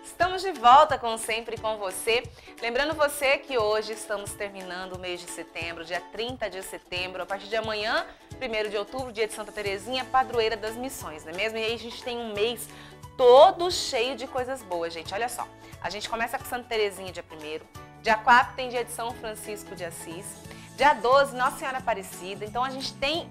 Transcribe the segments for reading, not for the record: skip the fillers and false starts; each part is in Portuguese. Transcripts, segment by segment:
Estamos de volta, como sempre, com você. Lembrando você que hoje estamos terminando o mês de setembro, dia 30 de setembro. A partir de amanhã, 1º de outubro, dia de Santa Terezinha, padroeira das missões, não é mesmo? E aí a gente tem um mês todo cheio de coisas boas, gente. Olha só, a gente começa com Santa Terezinha dia 1º, dia 4 tem dia de São Francisco de Assis, dia 12, Nossa Senhora Aparecida. Então a gente tem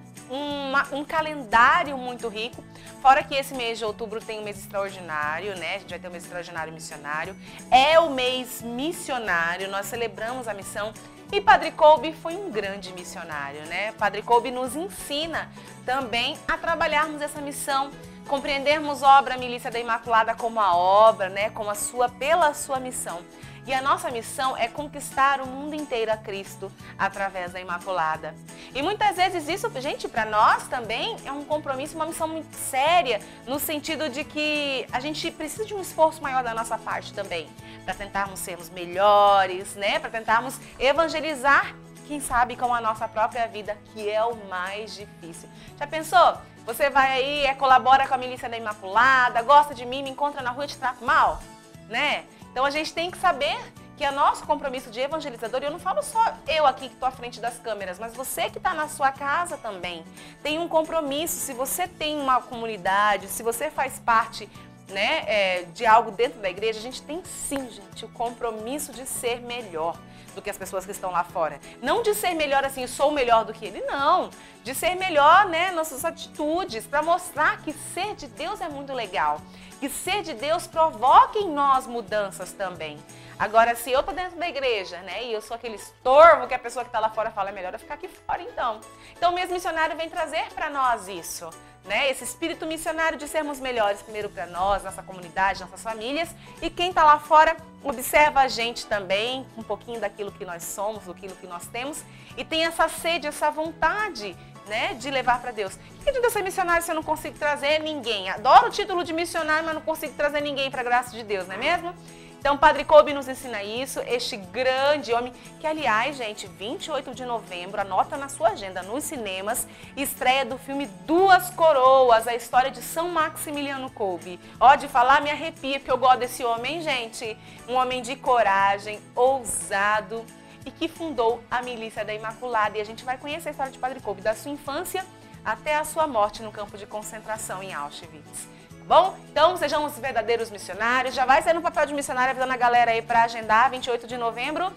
um calendário muito rico, fora que esse mês de outubro tem um mês extraordinário, né? A gente vai ter um mês extraordinário missionário, é o mês missionário, nós celebramos a missão e Padre Kolbe foi um grande missionário, né? Padre Kolbe nos ensina também a trabalharmos essa missão, compreendermos a obra Milícia da Imaculada como a obra, né? Como pela sua missão. E a nossa missão é conquistar o mundo inteiro a Cristo através da Imaculada. E muitas vezes isso, gente, para nós também é um compromisso, uma missão muito séria, no sentido de que a gente precisa de um esforço maior da nossa parte também, para tentarmos sermos melhores, né? Para tentarmos evangelizar, quem sabe, com a nossa própria vida, que é o mais difícil. Já pensou? Você vai aí, colabora com a Milícia da Imaculada, gosta de mim, me encontra na rua e te trata mal, né? Então a gente tem que saber que é nosso compromisso de evangelizador, e eu não falo só eu aqui que estou à frente das câmeras, mas você que está na sua casa também tem um compromisso. Se você tem uma comunidade, se você faz parte, né, de algo dentro da igreja, a gente tem sim, gente, o compromisso de ser melhor do que as pessoas que estão lá fora. Não de ser melhor assim, eu sou melhor do que ele, não. De ser melhor, né, nossas atitudes, para mostrar que ser de Deus é muito legal. Que ser de Deus provoca em nós mudanças também. Agora, se eu tô dentro da igreja, né, e eu sou aquele estorvo que a pessoa que tá lá fora fala, é melhor eu ficar aqui fora então. Então o mesmo missionário vem trazer para nós isso, né, esse espírito missionário de sermos melhores primeiro para nós, nossa comunidade, nossas famílias, e quem tá lá fora observa a gente também, um pouquinho daquilo que nós somos, daquilo que nós temos, e tem essa sede, essa vontade, né, de levar para Deus. O que adianta ser missionário se eu não consigo trazer ninguém? Adoro o título de missionário, mas não consigo trazer ninguém para a graça de Deus, não é mesmo? Então, Padre Kolbe nos ensina isso, este grande homem, que aliás, gente, 28 de novembro, anota na sua agenda, nos cinemas, estreia do filme Duas Coroas, a história de São Maximiliano Kolbe. Ó, de falar me arrepia, porque eu gosto desse homem, gente. Um homem de coragem, ousado, e que fundou a Milícia da Imaculada. E a gente vai conhecer a história de Padre Kolbe, da sua infância até a sua morte no campo de concentração em Auschwitz. Bom, então sejamos verdadeiros missionários. Já vai ser no papel de missionário, avisando a galera aí para agendar, 28 de novembro.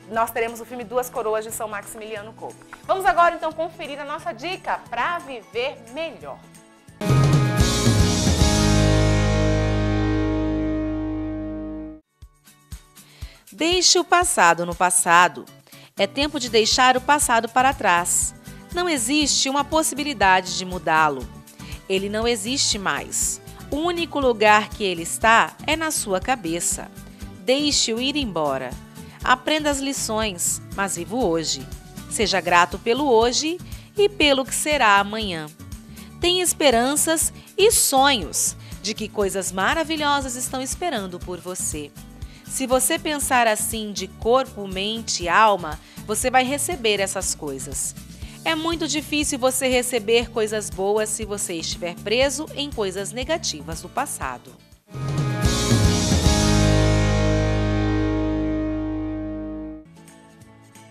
Nós teremos o filme Duas Coroas de São Maximiliano Kolbe. Vamos agora então conferir a nossa dica para viver melhor. Deixe o passado no passado. É tempo de deixar o passado para trás. Não existe uma possibilidade de mudá-lo. Ele não existe mais. O único lugar que ele está é na sua cabeça. Deixe-o ir embora. Aprenda as lições, mas viva o hoje. Seja grato pelo hoje e pelo que será amanhã. Tenha esperanças e sonhos de que coisas maravilhosas estão esperando por você. Se você pensar assim de corpo, mente e alma, você vai receber essas coisas. É muito difícil você receber coisas boas se você estiver preso em coisas negativas do passado.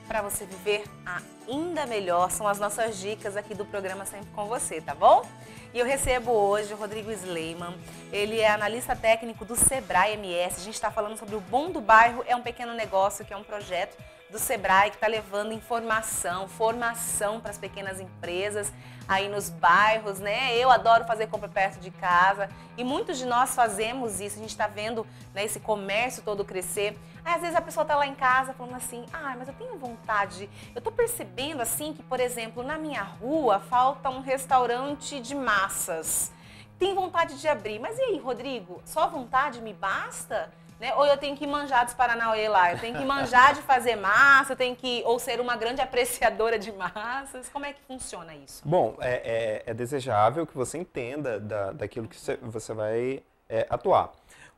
Para você viver ainda melhor, são as nossas dicas aqui do programa Sempre com Você, tá bom? E eu recebo hoje o Rodrigo Sleiman, ele é analista técnico do Sebrae MS. A gente está falando sobre o Bom do Bairro, é um pequeno negócio, que é um projeto do Sebrae que está levando informação, formação para as pequenas empresas aí nos bairros, né? Eu adoro fazer compra perto de casa e muitos de nós fazemos isso. A gente está vendo, né, esse comércio todo crescer. Aí, às vezes a pessoa está lá em casa falando assim, mas eu tenho vontade, eu estou percebendo assim que, por exemplo, na minha rua falta um restaurante de massas. Tem vontade de abrir, mas e aí, Rodrigo, só vontade me basta? Né? Ou eu tenho que manjar dos Paranauê lá, eu tenho que manjar de fazer massa, eu tenho que ou ser uma grande apreciadora de massas. Como é que funciona isso? Bom, é desejável que você entenda daquilo que você vai atuar.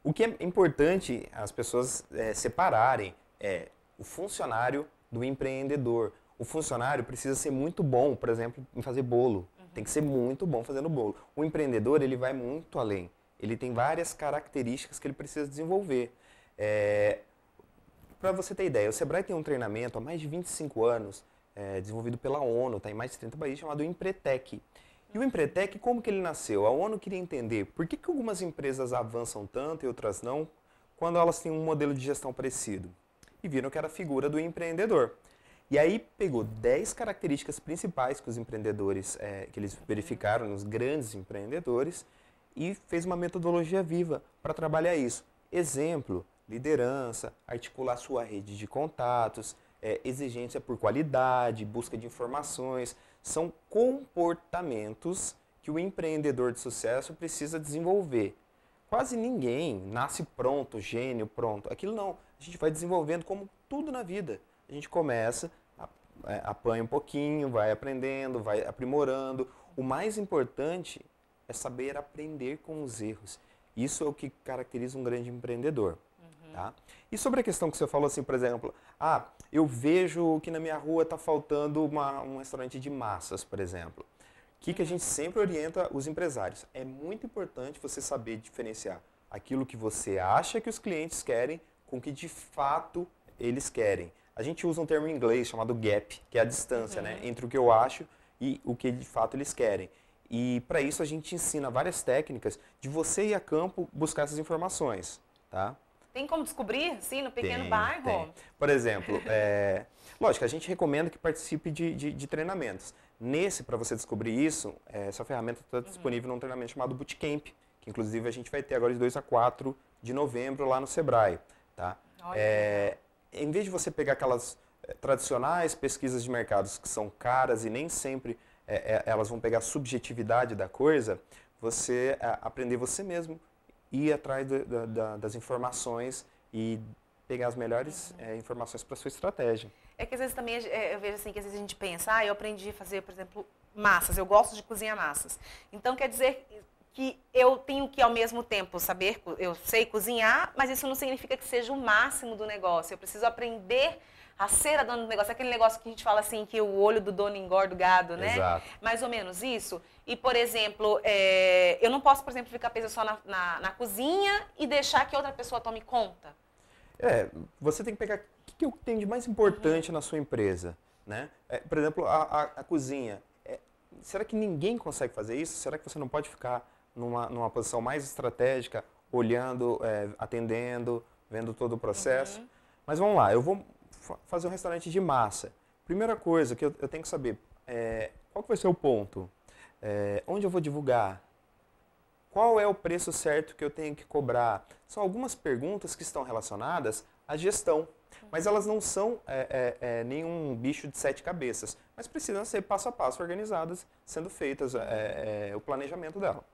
O que é importante as pessoas separarem é o funcionário do empreendedor. O funcionário precisa ser muito bom, por exemplo, em fazer bolo. Tem que ser muito bom fazendo bolo. O empreendedor, ele vai muito além. ele tem várias características que ele precisa desenvolver. Para você ter ideia, o Sebrae tem um treinamento há mais de 25 anos, desenvolvido pela ONU, está em mais de 30 países, chamado Empretec. E o Empretec, como que ele nasceu? A ONU queria entender por que algumas empresas avançam tanto e outras não, quando elas têm um modelo de gestão parecido. E viram que era a figura do empreendedor. E aí pegou 10 características principais que os empreendedores, que eles verificaram nos grandes empreendedores, e fez uma metodologia viva para trabalhar isso. Exemplo, liderança, articular sua rede de contatos, exigência por qualidade, busca de informações. São comportamentos que o empreendedor de sucesso precisa desenvolver. Quase ninguém nasce pronto, gênio, pronto. Aquilo não. A gente vai desenvolvendo como tudo na vida. A gente começa, apanha um pouquinho, vai aprendendo, vai aprimorando. O mais importante é saber aprender com os erros. Isso é o que caracteriza um grande empreendedor. Tá? E sobre a questão que você falou assim, por exemplo, eu vejo que na minha rua está faltando um restaurante de massas, por exemplo. O que a gente sempre orienta os empresários? É muito importante você saber diferenciar aquilo que você acha que os clientes querem com o que de fato eles querem. A gente usa um termo em inglês chamado gap, que é a distância, né, entre o que eu acho e o que de fato eles querem. E para isso a gente ensina várias técnicas de você ir a campo buscar essas informações, tá? Tem como descobrir, sim, no pequeno bairro? Tem. Por exemplo, lógico, a gente recomenda que participe de treinamentos. Nesse, para você descobrir isso, essa ferramenta está disponível num treinamento chamado Bootcamp, que inclusive a gente vai ter agora de 2 a 4 de novembro lá no Sebrae. Tá? Em vez de você pegar aquelas tradicionais pesquisas de mercados que são caras e nem sempre elas vão pegar a subjetividade da coisa, você aprender você mesmo, ir atrás das informações e pegar as melhores informações para a sua estratégia. É que às vezes também eu vejo assim que às vezes a gente pensa, eu aprendi a fazer, por exemplo, massas, eu gosto de cozinhar massas. Então quer dizer que eu tenho que ao mesmo tempo saber, eu sei cozinhar, mas isso não significa que seja o máximo do negócio. Eu preciso aprender a ser a dona do negócio, aquele negócio que a gente fala assim, que o olho do dono engorda o gado, né? Exato. Mais ou menos isso. E, por exemplo, eu não posso, por exemplo, ficar presa só na cozinha e deixar que outra pessoa tome conta. Você tem que pegar o que tem de mais importante na sua empresa, né? Por exemplo, a cozinha. Será que ninguém consegue fazer isso? Será que você não pode ficar numa posição mais estratégica, olhando, atendendo, vendo todo o processo? Mas vamos lá, eu vou fazer um restaurante de massa. Primeira coisa que eu tenho que saber, qual que vai ser o ponto? Onde eu vou divulgar? Qual é o preço certo que eu tenho que cobrar? São algumas perguntas que estão relacionadas à gestão, mas elas não são nenhum bicho de 7 cabeças, mas precisam ser passo a passo organizadas, sendo feitas o planejamento dela.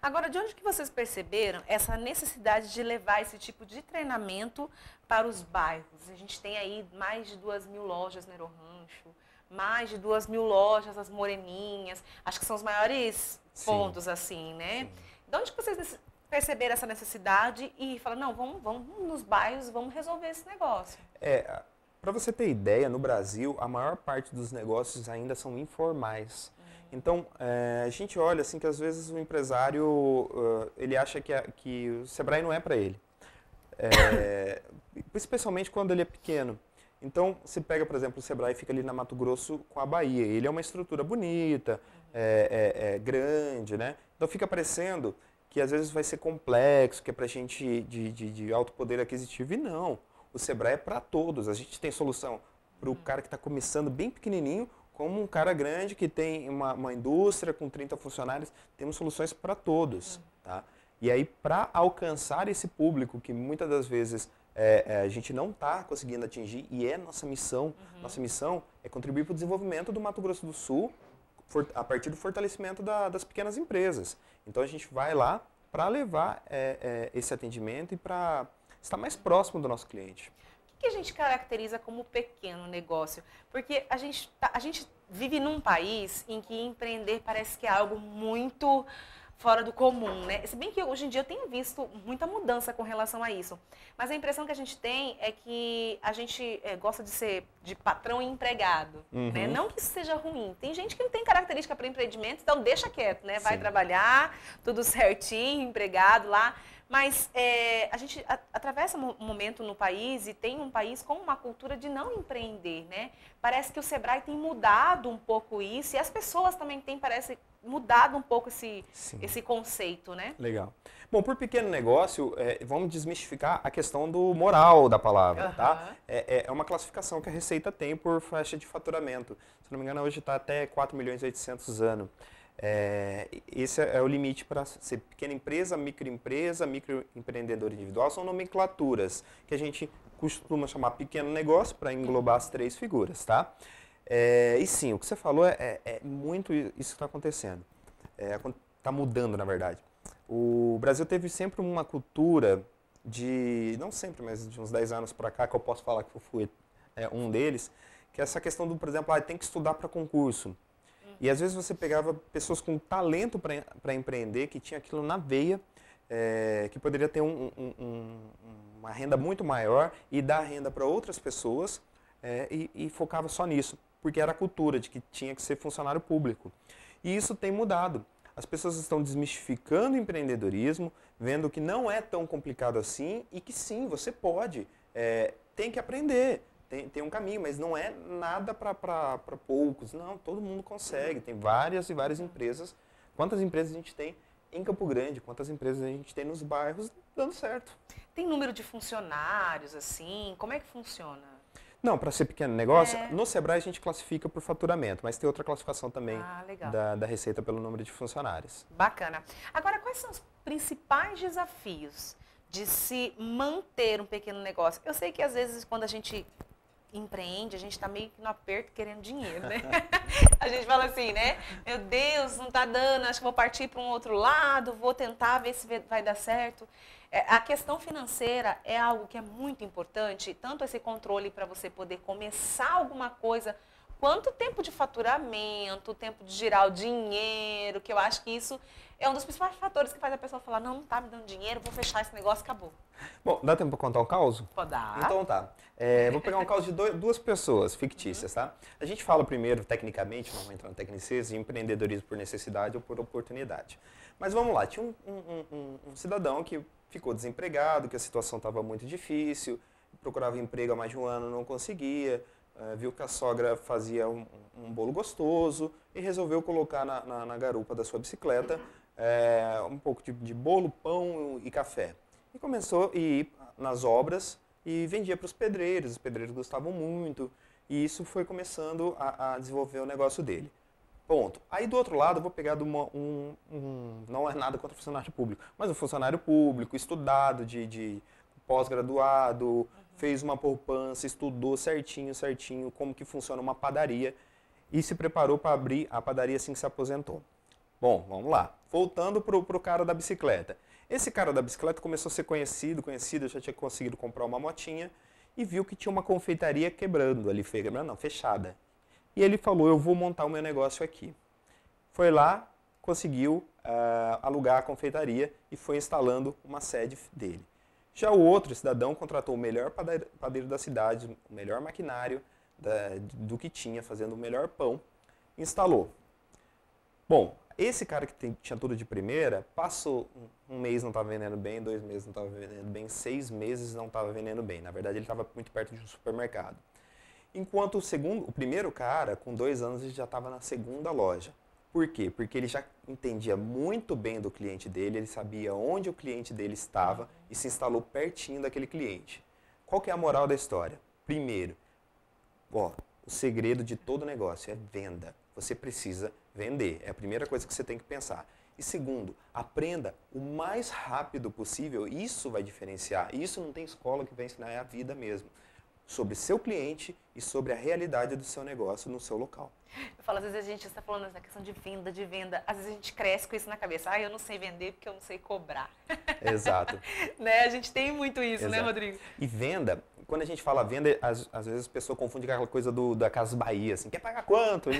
Agora, de onde que vocês perceberam essa necessidade de levar esse tipo de treinamento para os bairros? A gente tem aí mais de 2.000 lojas no Aerorancho, mais de 2.000 lojas as Moreninhas, acho que são os maiores pontos, assim, né? Sim. De onde que vocês perceberam essa necessidade e falaram, não, vamos nos bairros, vamos resolver esse negócio? Para você ter ideia, no Brasil, a maior parte dos negócios ainda são informais. Então, a gente olha assim que às vezes o empresário, ele acha que o Sebrae não é para ele. Especialmente quando ele é pequeno. Então, se pega, por exemplo, o Sebrae fica ali na Mato Grosso com a Bahia. Ele é uma estrutura bonita, grande, né? Então fica parecendo que às vezes vai ser complexo, que é para gente de alto poder aquisitivo. E não, o Sebrae é para todos. A gente tem solução para o cara que está começando bem pequenininho, como um cara grande que tem uma indústria com 30 funcionários, temos soluções para todos. Tá? E aí, para alcançar esse público que muitas das vezes a gente não está conseguindo atingir, e é nossa missão é contribuir para o desenvolvimento do Mato Grosso do Sul a partir do fortalecimento das pequenas empresas. Então, a gente vai lá para levar esse atendimento e para estar mais próximo do nosso cliente. O que a gente caracteriza como pequeno negócio? Porque a gente vive num país em que empreender parece que é algo muito fora do comum, né? Se bem que hoje em dia eu tenho visto muita mudança com relação a isso. Mas a impressão que a gente tem é que a gente gosta de ser de patrão e empregado, né? Não que isso seja ruim. Tem gente que não tem característica para empreendimento, então deixa quieto, né? Vai trabalhar, tudo certinho, empregado lá. Mas a gente atravessa um momento no país e tem um país com uma cultura de não empreender, né? Parece que o Sebrae tem mudado um pouco isso e as pessoas também têm, parece, mudado um pouco esse conceito, né? Legal. Bom, por pequeno negócio, vamos desmistificar a questão do moral da palavra, tá? É uma classificação que a Receita tem por faixa de faturamento. Se não me engano, hoje está até 4.800.000 ano. Esse é o limite para ser pequena empresa, microempreendedor individual, são nomenclaturas que a gente costuma chamar pequeno negócio para englobar as três figuras, tá? E sim, o que você falou é muito isso que está acontecendo, está mudando na verdade. O Brasil teve sempre uma cultura não sempre, mas de uns 10 anos para cá, que eu posso falar que eu fui um deles, que é essa questão do, por exemplo, tem que estudar para concurso. E às vezes você pegava pessoas com talento para empreender, que tinha aquilo na veia, que poderia ter uma renda muito maior e dar renda para outras pessoas e focava só nisso, porque era a cultura de que tinha que ser funcionário público. E isso tem mudado. As pessoas estão desmistificando o empreendedorismo, vendo que não é tão complicado assim e que sim, você pode, tem que aprender. Tem um caminho, mas não é nada para poucos. Não, todo mundo consegue. Tem várias e várias empresas. Quantas empresas a gente tem em Campo Grande? Quantas empresas a gente tem nos bairros dando certo? Tem número de funcionários, assim? Como é que funciona? Não, para ser pequeno negócio, no Sebrae a gente classifica por faturamento, mas tem outra classificação também da Receita pelo número de funcionários. Bacana. Agora, quais são os principais desafios de se manter um pequeno negócio? Eu sei que às vezes quando a gente empreende, a gente está meio que no aperto querendo dinheiro, né? A gente fala assim, né? Meu Deus, não está dando, acho que vou partir para um outro lado, vou tentar ver se vai dar certo. A questão financeira é algo que é muito importante, tanto esse controle para você poder começar alguma coisa, quanto o tempo de faturamento, o tempo de girar o dinheiro, que eu acho que isso é um dos principais fatores que faz a pessoa falar, não está me dando dinheiro, vou fechar esse negócio, acabou. Bom, dá tempo para contar um caos? Pode dar. Então tá. Vou pegar um caos de duas pessoas fictícias, tá? A gente fala primeiro, tecnicamente, vamos entrar no tecnicismo, de empreendedorismo por necessidade ou por oportunidade. Mas vamos lá, tinha um cidadão que ficou desempregado, que a situação estava muito difícil, procurava emprego há mais de um ano, não conseguia, viu que a sogra fazia um bolo gostoso e resolveu colocar na garupa da sua bicicleta um pouco de bolo, pão e café. E começou a ir nas obras e vendia para os pedreiros gostavam muito, e isso foi começando a desenvolver o negócio dele. Ponto. Aí do outro lado eu vou pegar não é nada contra o funcionário público, mas um funcionário público, estudado, de pós-graduado, fez uma poupança, estudou certinho como que funciona uma padaria e se preparou para abrir a padaria assim que se aposentou. Bom, vamos lá. Voltando para o cara da bicicleta. Esse cara da bicicleta começou a ser conhecido, já tinha conseguido comprar uma motinha e viu que tinha uma confeitaria quebrando ali, fechada. E ele falou, eu vou montar o meu negócio aqui. Foi lá, conseguiu alugar a confeitaria e foi instalando uma sede dele. Já o outro cidadão contratou o melhor padeiro da cidade, o melhor maquinário do que tinha, fazendo o melhor pão, instalou. Bom, esse cara que tinha tudo de primeira, passou um mês não estava vendendo bem, 2 meses não estava vendendo bem, 6 meses não estava vendendo bem. Na verdade, ele estava muito perto de um supermercado. Enquanto o primeiro cara, com 2 anos, ele já estava na segunda loja. Por quê? Porque ele já entendia muito bem do cliente dele, ele sabia onde o cliente dele estava e se instalou pertinho daquele cliente. Qual que é a moral da história? Primeiro, o segredo de todo negócio é venda. Você precisa vender, é a primeira coisa que você tem que pensar. E segundo, aprenda o mais rápido possível, isso vai diferenciar. Isso não tem escola que vai ensinar, é a vida mesmo. Sobre seu cliente e sobre a realidade do seu negócio no seu local. Eu falo, às vezes a gente está falando essa questão de venda, às vezes a gente cresce com isso na cabeça. Eu não sei vender porque eu não sei cobrar. Exato. Né? A gente tem muito isso, né, Rodrigo? E venda, quando a gente fala venda, às vezes a pessoa confunde com aquela coisa da Casas Bahia, assim, quer pagar quanto?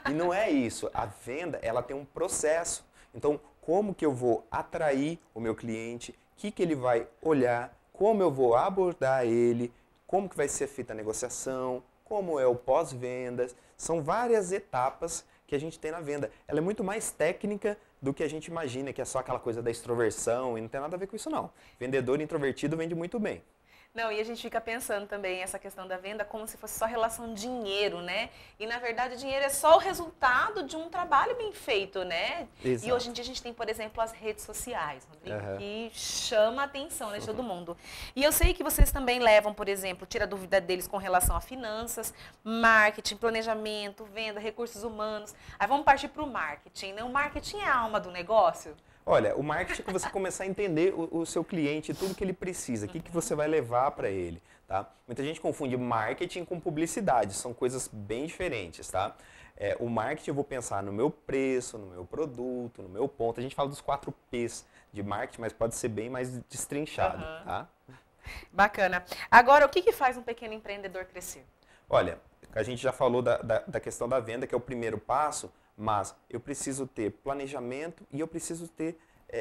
E não é isso. A venda, ela tem um processo. Então, como que eu vou atrair o meu cliente, o que ele vai olhar, como eu vou abordar ele, como que vai ser feita a negociação, como é o pós-vendas. São várias etapas que a gente tem na venda. Ela é muito mais técnica do que a gente imagina, que é só aquela coisa da extroversão, e não tem nada a ver com isso não. Vendedor introvertido vende muito bem. Não, e a gente fica pensando também essa questão da venda como se fosse só relação dinheiro, né? E na verdade o dinheiro é só o resultado de um trabalho bem feito, né? Exato. E hoje em dia a gente tem, por exemplo, as redes sociais, Rodrigo, que chama a atenção, né, de todo mundo. E eu sei que vocês também levam, por exemplo, tira a dúvida deles com relação a finanças, marketing, planejamento, venda, recursos humanos. Aí vamos partir para o marketing, né? O marketing é a alma do negócio? Olha, o marketing é que você começar a entender o seu cliente, tudo que ele precisa, o que você vai levar para ele, tá? Muita gente confunde marketing com publicidade, são coisas bem diferentes, tá? O marketing eu vou pensar no meu preço, no meu produto, no meu ponto. A gente fala dos 4 P's de marketing, mas pode ser bem mais destrinchado, tá? Bacana. Agora, o que faz um pequeno empreendedor crescer? Olha, a gente já falou da questão da venda, que é o primeiro passo, mas eu preciso ter planejamento e eu preciso ter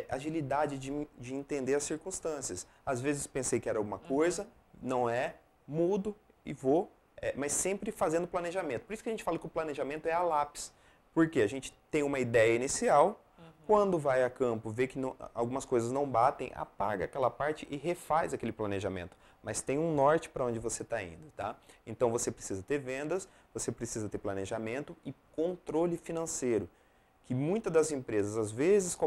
agilidade de entender as circunstâncias. Às vezes pensei que era uma coisa, não é, mudo e vou, mas sempre fazendo planejamento. Por isso que a gente fala que o planejamento é a lápis. Porque a gente tem uma ideia inicial, quando vai a campo, vê que algumas coisas não batem, apaga aquela parte e refaz aquele planejamento. Mas tem um norte para onde você está indo, tá? Então você precisa ter vendas, você precisa ter planejamento e controle financeiro. Que muitas das empresas às vezes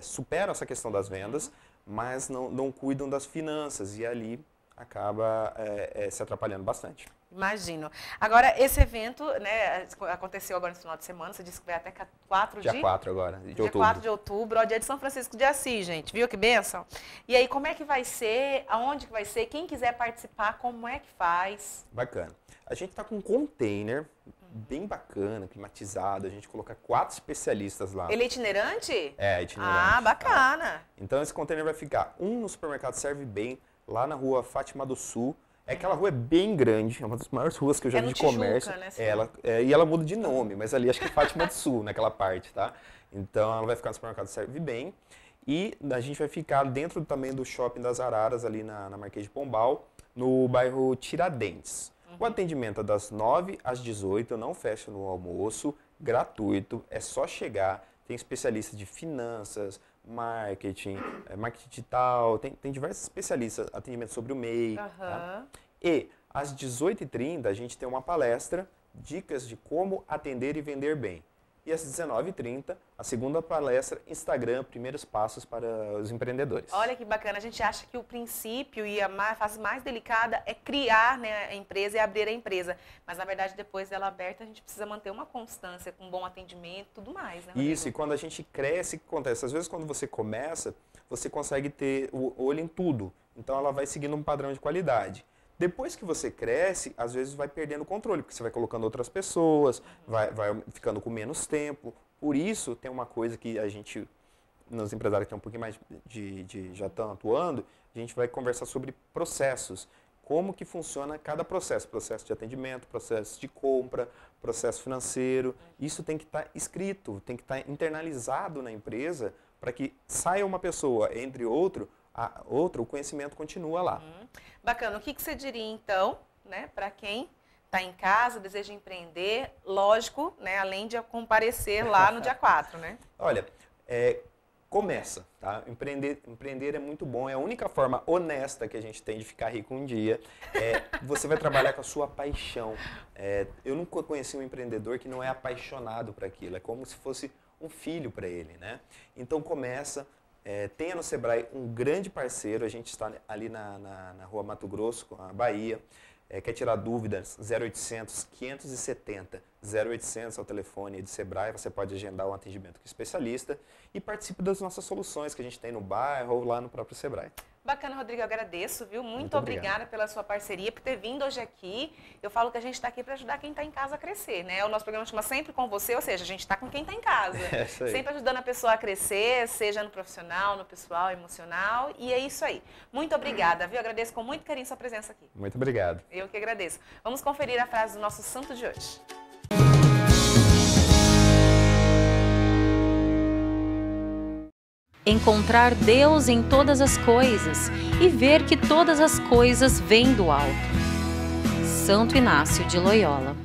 superam essa questão das vendas, mas não cuidam das finanças e ali acaba se atrapalhando bastante. Imagino. Agora, esse evento, né, aconteceu agora no final de semana, você disse que vai até 4 de... Dia 4 agora, de outubro. Dia 4 de outubro, ó, dia de São Francisco de Assis, gente. Viu que bênção? E aí, como é que vai ser? Aonde que vai ser? Quem quiser participar, como é que faz? Bacana. A gente está com um container bem bacana, climatizado. A gente coloca 4 especialistas lá. Ele é itinerante? É, itinerante. Ah, bacana. Tá? Então, esse container vai ficar no supermercado Serve Bem, lá na rua Fátima do Sul. Aquela rua é bem grande, é uma das maiores ruas que eu já vi de comércio. Né, e ela muda de nome, mas ali acho que é Fátima do Sul, naquela parte, tá? Então ela vai ficar no supermercado Serve Bem. E a gente vai ficar dentro também do Shopping das Araras, ali na Marquês de Pombal, no bairro Tiradentes. O atendimento é das 9 às 18, não fecha no almoço, gratuito, é só chegar. Tem especialista de finanças, marketing, marketing digital, tem diversos especialistas, atendimento sobre o MEI. Tá? E às 18h30 a gente tem uma palestra, dicas de como atender e vender bem. E às 19h30, a segunda palestra, Instagram, primeiros passos para os empreendedores. Olha que bacana, a gente acha que o princípio e a fase mais delicada é criar, né, a empresa e abrir a empresa. Mas na verdade, depois dela aberta, a gente precisa manter uma constância, com bom atendimento e tudo mais, né, Rodrigo? Isso, e quando a gente cresce, o que acontece? Às vezes quando você começa, você consegue ter o olho em tudo. Então ela vai seguindo um padrão de qualidade. Depois que você cresce, às vezes vai perdendo o controle, porque você vai colocando outras pessoas, vai ficando com menos tempo. Por isso, tem uma coisa que a gente, nos empresários que tem um pouquinho mais já estão atuando, a gente vai conversar sobre processos. Como que funciona cada processo. Processo de atendimento, processo de compra, processo financeiro. Isso tem que estar escrito, tem que estar internalizado na empresa para que saia uma pessoa, entre outro, o conhecimento continua lá. Bacana. O que você diria, então, né, para quem está em casa, deseja empreender, lógico, né, além de comparecer lá no dia 4, né? Olha, começa, tá? Empreender é muito bom, é a única forma honesta que a gente tem de ficar rico um dia. Você vai trabalhar com a sua paixão. Eu nunca conheci um empreendedor que não é apaixonado por aquilo, é como se fosse um filho para ele, né? Então começa... tenha no Sebrae um grande parceiro, a gente está ali na rua Mato Grosso, com a Bahia, quer tirar dúvidas, 0800 570 0800 ao telefone do Sebrae, você pode agendar um atendimento com especialista e participe das nossas soluções que a gente tem no bairro ou lá no próprio Sebrae. Bacana, Rodrigo, eu agradeço, viu? Muito obrigada pela sua parceria, por ter vindo hoje aqui. Eu falo que a gente está aqui para ajudar quem está em casa a crescer, né? O nosso programa chama Sempre com Você, ou seja, a gente está com quem está em casa. Sempre ajudando a pessoa a crescer, seja no profissional, no pessoal, emocional, e é isso aí. Muito obrigada, viu? Eu agradeço com muito carinho sua presença aqui. Muito obrigado. Eu que agradeço. Vamos conferir a frase do nosso santo de hoje. encontrar Deus em todas as coisas e ver que todas as coisas vêm do alto. Santo Inácio de Loyola.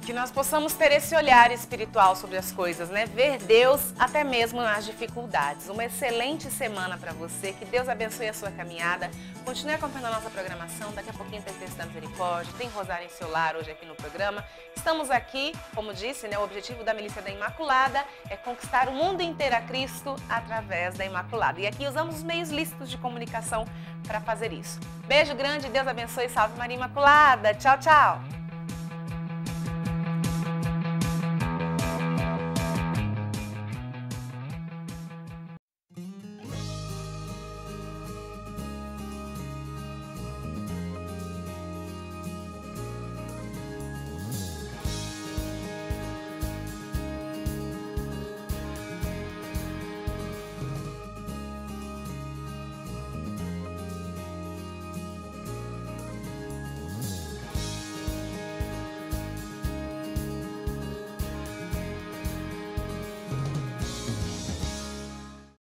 Que nós possamos ter esse olhar espiritual sobre as coisas, né? Ver Deus até mesmo nas dificuldades. Uma excelente semana para você, que Deus abençoe a sua caminhada. Continue acompanhando a nossa programação, daqui a pouquinho tem Texto da Misericórdia, tem Rosário em seu lar hoje aqui no programa. Estamos aqui, como disse, né? O objetivo da Milícia da Imaculada é conquistar o mundo inteiro a Cristo através da Imaculada. E aqui usamos os meios lícitos de comunicação para fazer isso. Beijo grande, Deus abençoe, salve Maria Imaculada. Tchau, tchau!